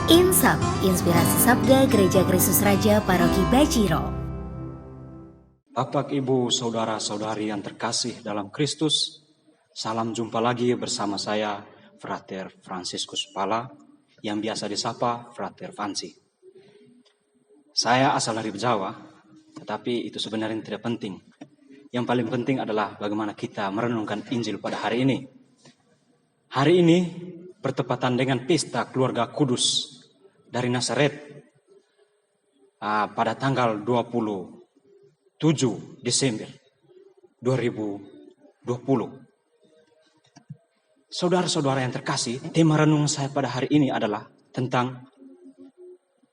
Insap, Inspirasi Sabda Gereja Kristus Raja Paroki Bajiro. Bapak, Ibu, Saudara-saudari yang terkasih dalam Kristus, salam jumpa lagi bersama saya, Frater Franciscus Pala, yang biasa disapa Frater Fancy. Saya asal dari Jawa, tetapi itu sebenarnya tidak penting. Yang paling penting adalah bagaimana kita merenungkan Injil pada hari ini. Hari ini bertepatan dengan pesta keluarga kudus dari Nazaret pada tanggal 27 Desember 2020. Saudara-saudara yang terkasih, tema renungan saya pada hari ini adalah tentang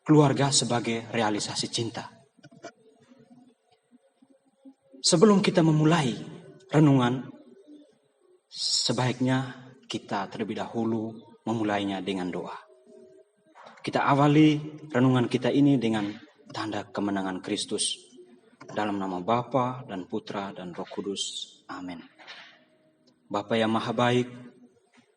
keluarga sebagai realisasi cinta. Sebelum kita memulai renungan, sebaiknya kita terlebih dahulu memulainya dengan doa. Kita awali renungan kita ini dengan tanda kemenangan Kristus. Dalam nama Bapa dan Putra dan Roh Kudus. Amin. Bapa yang maha baik,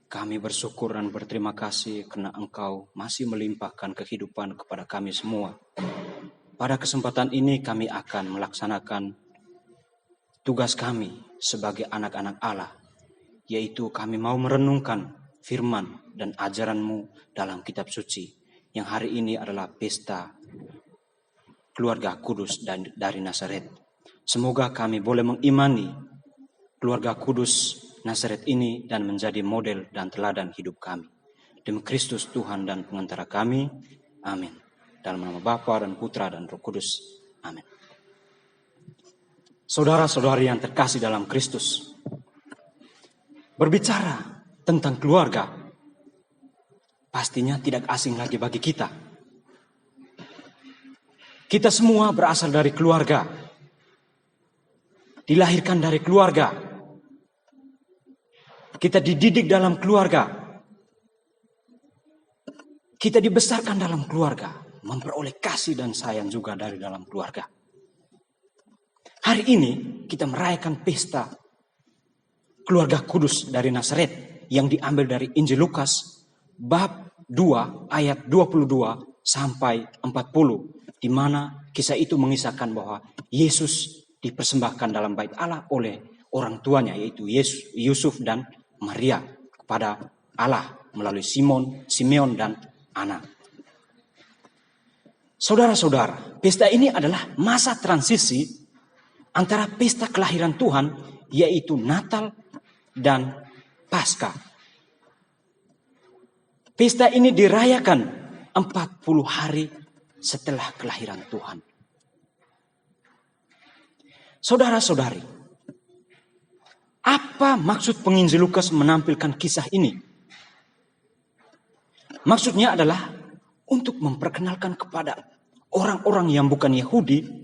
kami bersyukur dan berterima kasih karena Engkau masih melimpahkan kehidupan kepada kami semua. Pada kesempatan ini kami akan melaksanakan tugas kami sebagai anak-anak Allah, yaitu kami mau merenungkan firman dan ajaran-Mu dalam kitab suci, yang hari ini adalah pesta keluarga kudus dari Nazaret. Semoga kami boleh mengimani keluarga kudus Nazaret ini dan menjadi model dan teladan hidup kami. Demi Kristus Tuhan dan pengantara kami. Amin. Dalam nama Bapa dan Putra dan Roh Kudus. Amin. Saudara-saudari yang terkasih dalam Kristus, berbicara tentang keluarga pastinya tidak asing lagi bagi kita. Kita semua berasal dari keluarga, dilahirkan dari keluarga, kita dididik dalam keluarga, kita dibesarkan dalam keluarga, memperoleh kasih dan sayang juga dari dalam keluarga. Hari ini kita merayakan pesta keluarga kudus dari Nazaret yang diambil dari Injil Lukas bab 2 ayat 22 sampai 40, di mana kisah itu mengisahkan bahwa Yesus dipersembahkan dalam bait Allah oleh orang tuanya, yaitu Yusuf dan Maria, kepada Allah melalui Simeon dan Ana. Saudara-saudara, pesta ini adalah masa transisi antara pesta kelahiran Tuhan, yaitu Natal dan Paskah. Pesta ini dirayakan 40 hari setelah kelahiran Tuhan. Saudara-saudari, apa maksud penginjil Lukas menampilkan kisah ini? Maksudnya adalah untuk memperkenalkan kepada orang-orang yang bukan Yahudi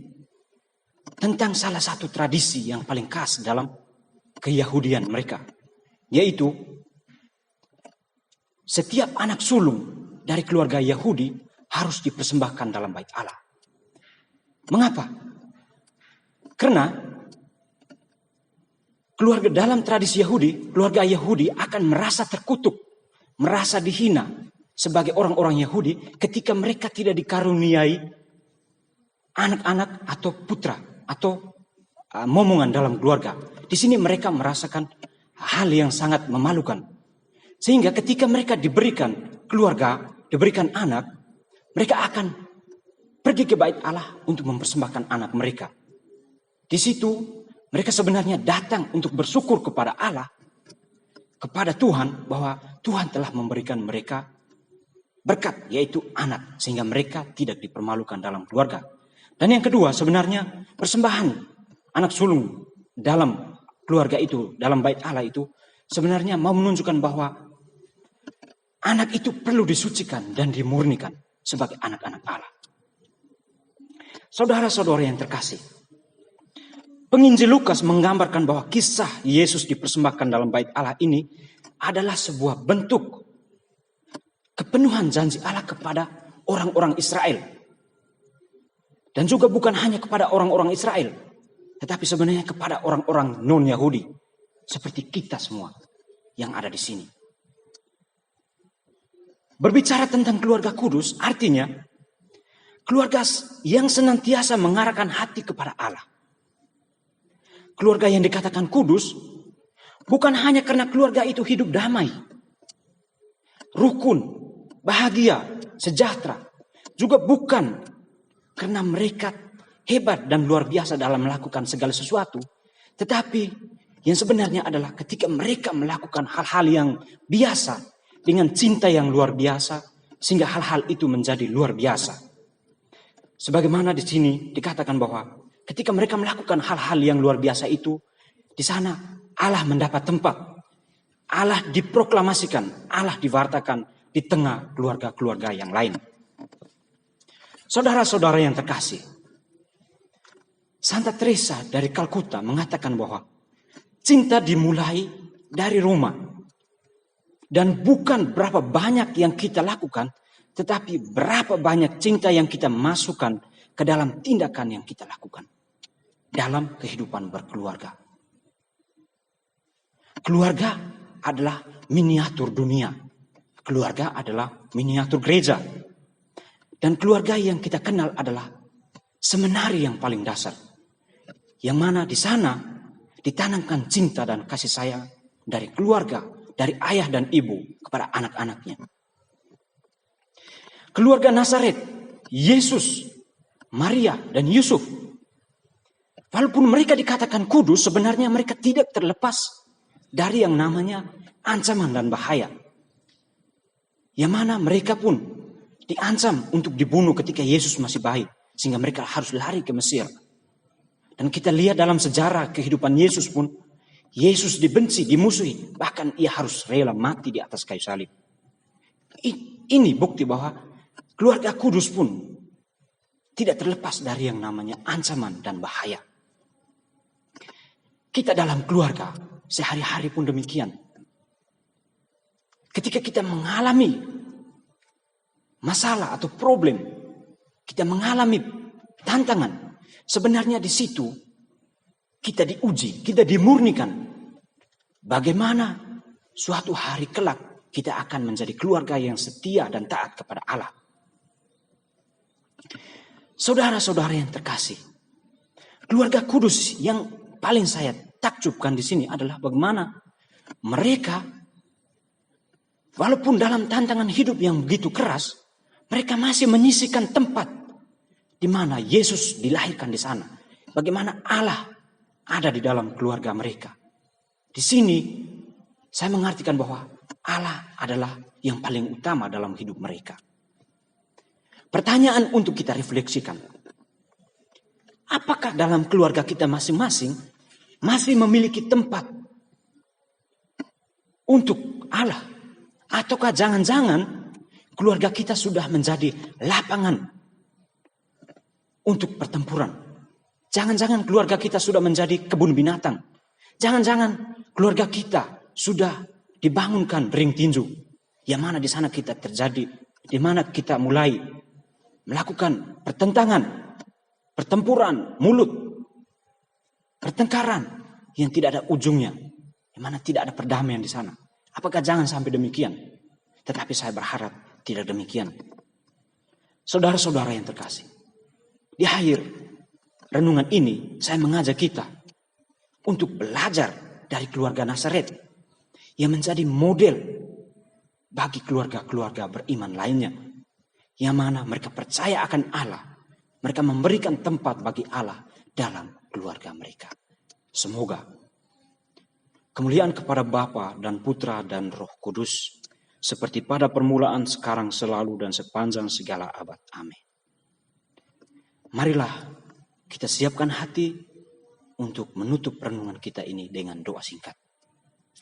tentang salah satu tradisi yang paling khas dalam keyahudian mereka, yaitu setiap anak sulung dari keluarga Yahudi harus dipersembahkan dalam bait Allah. Mengapa? Karena keluarga dalam tradisi Yahudi, keluarga Yahudi akan merasa terkutuk, merasa dihina sebagai orang-orang Yahudi ketika mereka tidak dikaruniai anak-anak atau putra atau momongan dalam keluarga. Di sini mereka merasakan hal yang sangat memalukan. Sehingga ketika mereka diberikan keluarga, diberikan anak, mereka akan pergi ke bait Allah untuk mempersembahkan anak mereka. Di situ mereka sebenarnya datang untuk bersyukur kepada Allah, kepada Tuhan, bahwa Tuhan telah memberikan mereka berkat, yaitu anak, sehingga mereka tidak dipermalukan dalam keluarga. Dan yang kedua, sebenarnya persembahan anak sulung dalam keluarga itu, dalam bait Allah itu, sebenarnya mau menunjukkan bahwa anak itu perlu disucikan dan dimurnikan sebagai anak-anak Allah. Saudara-saudara yang terkasih, penginjil Lukas menggambarkan bahwa kisah Yesus dipersembahkan dalam bait Allah ini adalah sebuah bentuk kepenuhan janji Allah kepada orang-orang Israel. Dan juga bukan hanya kepada orang-orang Israel, tetapi sebenarnya kepada orang-orang non-Yahudi, seperti kita semua. yang ada di sini. Berbicara tentang keluarga kudus artinya keluarga yang senantiasa mengarahkan hati kepada Allah. Keluarga yang dikatakan kudus bukan hanya karena keluarga itu hidup damai, rukun, bahagia, sejahtera. Juga bukan karena mereka hebat dan luar biasa dalam melakukan segala sesuatu. Tetapi yang sebenarnya adalah ketika mereka melakukan hal-hal yang biasa dengan cinta yang luar biasa, sehingga hal-hal itu menjadi luar biasa. Sebagaimana di sini dikatakan bahwa ketika mereka melakukan hal-hal yang luar biasa itu, di sana Allah mendapat tempat. Allah diproklamasikan, Allah diwartakan di tengah keluarga-keluarga yang lain. Saudara-saudara yang terkasih, Santa Teresa dari Kalkuta mengatakan bahwa cinta dimulai dari rumah. Dan bukan berapa banyak yang kita lakukan, tetapi berapa banyak cinta yang kita masukkan ke dalam tindakan yang kita lakukan. Dalam kehidupan berkeluarga. Keluarga adalah miniatur dunia. Keluarga adalah miniatur gereja. Dan keluarga yang kita kenal adalah seminari yang paling dasar. Yang mana di sana ditanamkan cinta dan kasih sayang dari keluarga, dari ayah dan ibu kepada anak-anaknya. Keluarga Nazaret, Yesus, Maria, dan Yusuf. Walaupun mereka dikatakan kudus, sebenarnya mereka tidak terlepas dari yang namanya ancaman dan bahaya. Yang mana mereka pun diancam untuk dibunuh ketika Yesus masih bayi. Sehingga mereka harus lari ke Mesir. Dan kita lihat dalam sejarah kehidupan Yesus pun, Yesus dibenci, dimusuhi. Bahkan ia harus rela mati di atas kayu salib. Ini bukti bahwa keluarga kudus pun tidak terlepas dari yang namanya ancaman dan bahaya. Kita dalam keluarga sehari-hari pun demikian. Ketika kita mengalami masalah atau problem, kita mengalami tantangan, sebenarnya di situ kita diuji, kita dimurnikan. Bagaimana suatu hari kelak kita akan menjadi keluarga yang setia dan taat kepada Allah. Saudara-saudara yang terkasih, keluarga kudus yang paling saya takjubkan di sini adalah bagaimana mereka, walaupun dalam tantangan hidup yang begitu keras, mereka masih menyisihkan tempat di mana Yesus dilahirkan di sana. Bagaimana Allah ada di dalam keluarga mereka. Di sini saya mengartikan bahwa Allah adalah yang paling utama dalam hidup mereka. Pertanyaan untuk kita refleksikan. Apakah dalam keluarga kita masing-masing masih memiliki tempat untuk Allah? Ataukah jangan-jangan keluarga kita sudah menjadi lapangan untuk pertempuran? Jangan-jangan keluarga kita sudah menjadi kebun binatang. Jangan-jangan keluarga kita sudah dibangunkan ring tinju. Yang mana di sana kita terjadi, di mana kita mulai melakukan pertentangan, pertempuran, mulut, pertengkaran yang tidak ada ujungnya. Di mana tidak ada perdamaian di sana. Apakah jangan sampai demikian? Tetapi saya berharap tidak demikian. Saudara-saudara yang terkasih, di akhir renungan ini saya mengajak kita untuk belajar dari keluarga Nazaret yang menjadi model bagi keluarga-keluarga beriman lainnya. Yang mana mereka percaya akan Allah. Mereka memberikan tempat bagi Allah dalam keluarga mereka. Semoga kemuliaan kepada Bapa dan Putra dan Roh Kudus seperti pada permulaan, sekarang, selalu, dan sepanjang segala abad. Amin. Marilah kita siapkan hati untuk menutup renungan kita ini dengan doa singkat.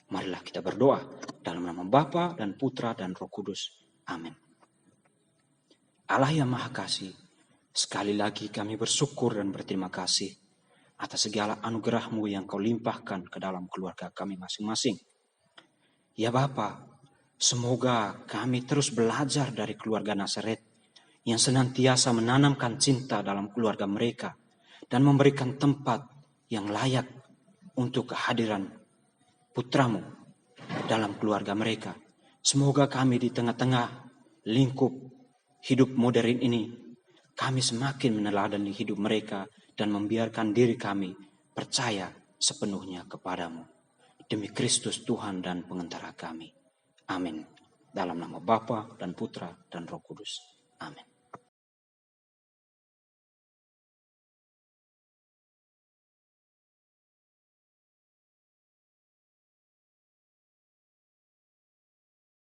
Marilah kita berdoa dalam nama Bapa dan Putra dan Roh Kudus. Amin. Allah yang Maha Kasih, sekali lagi kami bersyukur dan berterima kasih atas segala anugerah-Mu yang Kau limpahkan ke dalam keluarga kami masing-masing. Ya Bapa, semoga kami terus belajar dari keluarga Nazaret yang senantiasa menanamkan cinta dalam keluarga mereka dan memberikan tempat yang layak untuk kehadiran Putra-Mu dalam keluarga mereka. Semoga kami di tengah-tengah lingkup hidup modern ini, kami semakin meneladani hidup mereka dan membiarkan diri kami percaya sepenuhnya kepadamu. Demi Kristus Tuhan dan pengantara kami. Amin. Dalam nama Bapa dan Putra dan Roh Kudus. Amin.